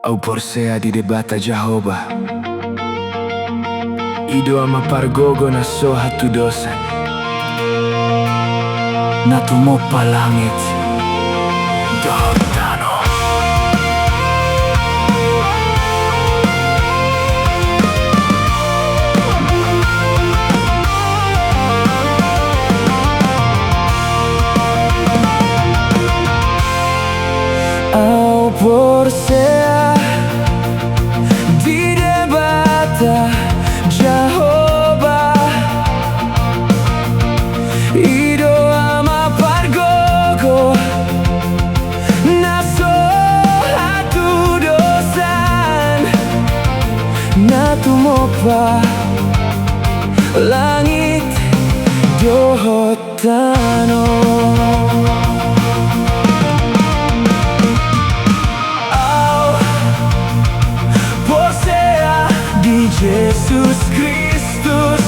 Au porsea di debata Jehovah Ido ama pargogo na soha tu dosa Na tumopa langit Dohtano Au porsea di debata Jehovah Ido ama pargogo na soha tu dosan Na tumopa langit dohtano Yesus Kristus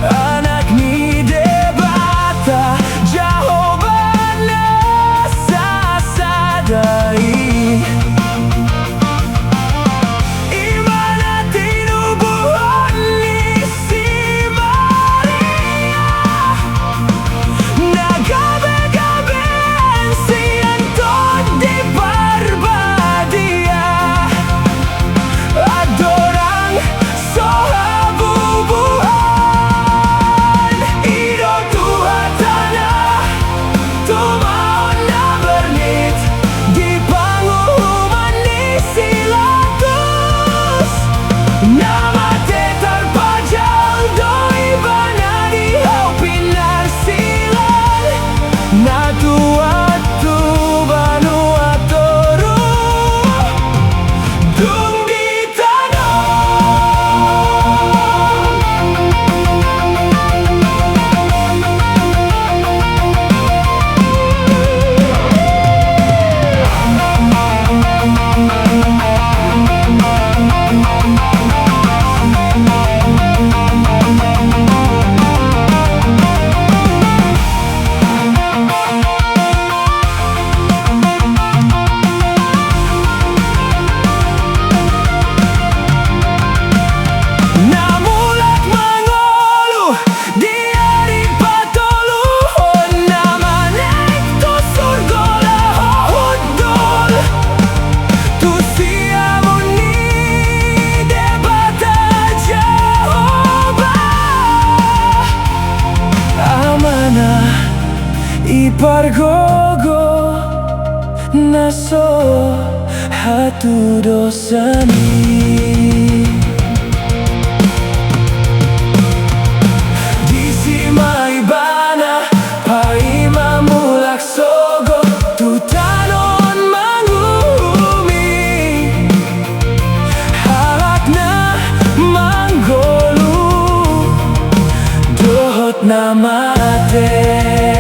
Anak ni debata Jehovah nasa sadai Iman at tinubuhan ni si Maria Nagabi-gabi siyan to di barbadia Adorang soha bubuhan Ido tuhatana Tumaon na bernit Di panguhuman ni Silatus Namate terpajang doi bana dihaw pinarsilan Na tuatu banuatoru Dung Ipargogo naso hatu dosani Disimai bana paima mulak sogo Tutanon mangumi Halakna manggolu Dohot na mate